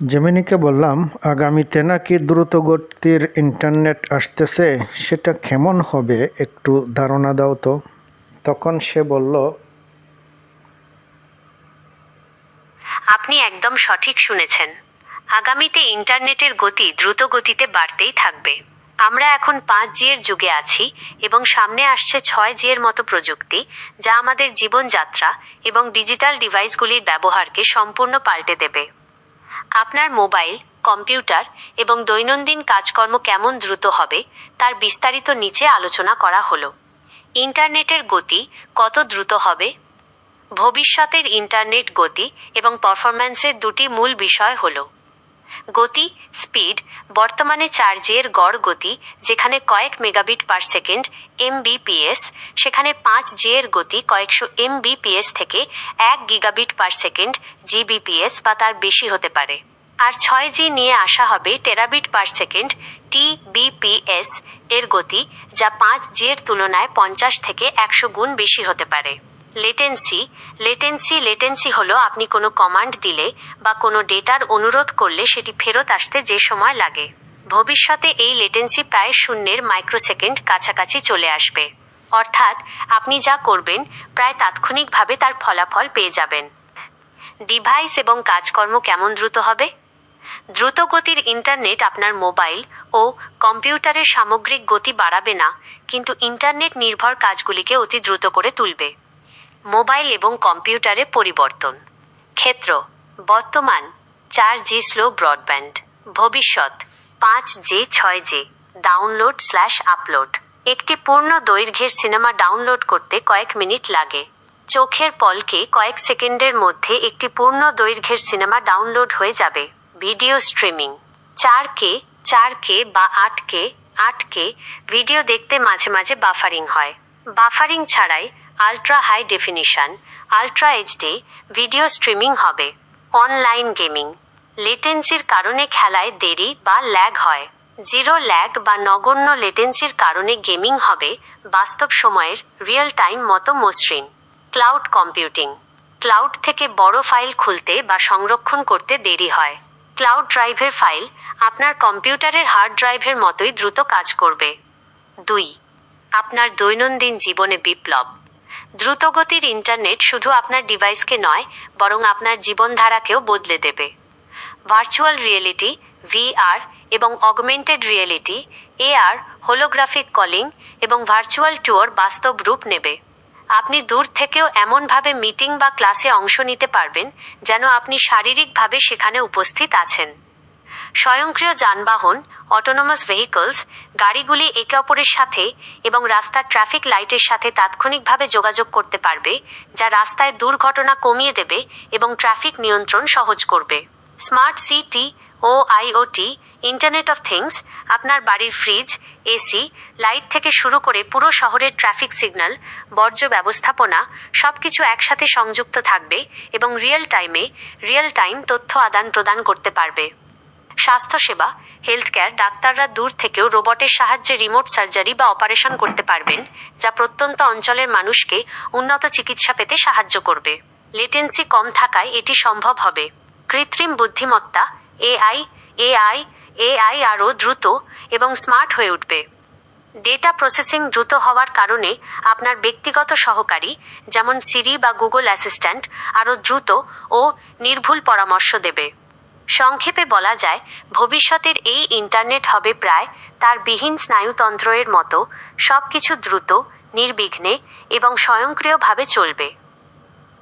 জেমিনিকে বললাম, আগামীতে নাকি দ্রুতগতির ইন্টারনেট আসতেছে, সেটা কেমন হবে একটু ধারণা দাও তো। তখন সে বলল, আপনি একদম সঠিক শুনেছেন। আগামীতে ইন্টারনেটের গতি দ্রুত গতিতে বাড়তেই থাকবে। আমরা এখন 5G এর যুগে আছি এবং সামনে আসছে 6G এর মতো প্রযুক্তি, যা আমাদের জীবনযাত্রা এবং ডিজিটাল ডিভাইসগুলির ব্যবহারকে সম্পূর্ণ পাল্টে দেবে। আপনার মোবাইল, কম্পিউটার এবং দৈনন্দিন কাজকর্ম কেমন দ্রুত হবে তার বিস্তারিত নিচে আলোচনা করা হলো। ইন্টারনেটের গতি কত দ্রুত হবে? ভবিষ্যতের ইন্টারনেট গতি এবং পারফরম্যান্সের দুটি মূল বিষয় হলো গতি, স্পিড। বর্তমানে 4G এর গড় গতি যেখানে কয়েক মেগাবিট পার সেকেন্ড (MBPS), সেখানে 5G এর গতি কয়েকশো MBPS থেকে 1 গিগাবিট পার সেকেন্ড (GBPS) বা তার বেশি হতে পারে। আর 6G নিয়ে আসা হবে টেরাবিট পার সেকেন্ড (TBPS) এর গতি, যা 5G এর তুলনায় 50 থেকে 100 গুণ বেশি হতে পারে। লেটেন্সি হলো আপনি কোনো কমান্ড দিলে বা কোনো ডেটার অনুরোধ করলে সেটি ফেরত আসতে যে সময় লাগে। ভবিষ্যতে এই লেটেন্সি প্রায় শূন্যের মাইক্রোসেকেন্ড কাছাকাছি চলে আসবে। অর্থাৎ আপনি যা করবেন প্রায় তাৎক্ষণিকভাবে তার ফলাফল পেয়ে যাবেন। ডিভাইস এবং কাজকর্ম কেমন দ্রুত হবে? দ্রুতগতির ইন্টারনেট আপনার মোবাইল ও কম্পিউটারের সামগ্রিক গতি বাড়াবে না, কিন্তু ইন্টারনেট নির্ভর কাজগুলিকে অতি দ্রুত করে তুলবে। মোবাইল এবং কম্পিউটারে পরিবর্তন। ক্ষেত্র: বর্তমান 4G স্লো ব্রডব্যান্ড। ভবিষ্যৎ 5G 6G। ডাউনলোড/আপলোড। একটি পূর্ণ দৈর্ঘ্যের সিনেমা ডাউনলোড করতে কয়েক মিনিট লাগে। চোখের পলকে কয়েক সেকেন্ডের মধ্যে একটি পূর্ণ দৈর্ঘ্যের সিনেমা ডাউনলোড হয়ে যাবে। Video streaming. 4K বা 8K ভিডিও দেখতে মাঝে মাঝে বাফারিং হয়। বাফারিং ছাড়াই ultra high definition ultra HD video streaming হবে। Online gaming. লেটেন্সির কারণে খেলায় দেরি বা ল্যাগ হয়। জিরো ল্যাগ বা নগণ্য লেটেন্সির কারণে গেমিং হবে বাস্তব সময়ের রিয়েল টাইম মতো মসৃণ। Cloud computing. ক্লাউড থেকে বড় ফাইল খুলতে বা সংরক্ষণ করতে দেরি হয়। ক্লাউড ড্রাইভের ফাইল আপনার কম্পিউটারের হার্ড ড্রাইভের মতোই দ্রুত কাজ করবে। 2. আপনার দৈনন্দিন জীবনে বিপ্লব। দ্রুতগতির ইন্টারনেট শুধু আপনার ডিভাইসকে নয়, বরং আপনার জীবনধারাকেও বদলে দেবে। ভার্চুয়াল রিয়েলিটি (VR) এবং augmented reality (AR), holographic calling এবং ভার্চুয়াল ট্যুর বাস্তব রূপ নেবে। আপনি দূর থেকেও এমনভাবে মিটিং বা ক্লাসে অংশ নিতে পারবেন যেন আপনি শারীরিকভাবে সেখানে উপস্থিত আছেন। স্বয়ংক্রিয় যানবাহন অটোনোমাস ভেহিকলস, গাড়িগুলি একে অপরের সাথে এবং রাস্তার ট্রাফিক লাইটের সাথে তাৎক্ষণিকভাবে যোগাযোগ করতে পারবে, যা রাস্তায় দুর্ঘটনা কমিয়ে দেবে এবং ট্রাফিক নিয়ন্ত্রণ সহজ করবে। স্মার্ট সিটি ও আইওটি ইন্টারনেট অফ থিংস, আপনার বাড়ির ফ্রিজ, এসি, লাইট থেকে শুরু করে পুরো শহরের ট্রাফিক সিগন্যাল, বর্জ্য ব্যবস্থাপনা সবকিছু একসাথে সংযুক্ত থাকবে এবং রিয়েল টাইম তথ্য আদান প্রদান করতে পারবে। স্বাস্থ্যসেবা হেলথ কেয়ার, ডাক্তাররা দূর থেকেও রোবটের সাহায্যে রিমোট সার্জারি বা অপারেশন করতে পারবেন, যা প্রত্যন্ত অঞ্চলের মানুষকে উন্নত চিকিৎসা পেতে সাহায্য করবে। লেটেন্সি কম থাকায় এটি সম্ভব হবে। কৃত্রিম বুদ্ধিমত্তা এআই আরও দ্রুত এবং স্মার্ট হয়ে উঠবে। ডেটা প্রসেসিং দ্রুত হওয়ার কারণে আপনার ব্যক্তিগত সহকারী যেমন সিরি বা গুগল অ্যাসিস্ট্যান্ট আরও দ্রুত ও নির্ভুল পরামর্শ দেবে। সংক্ষেপে বলা যায়, ভবিষ্যতের এই ইন্টারনেট হবে প্রায় তার বিহীন স্নায়ুতন্ত্রের মতো, সব কিছু দ্রুত, নির্বিঘ্নে এবং স্বয়ংক্রিয়ভাবে চলবে।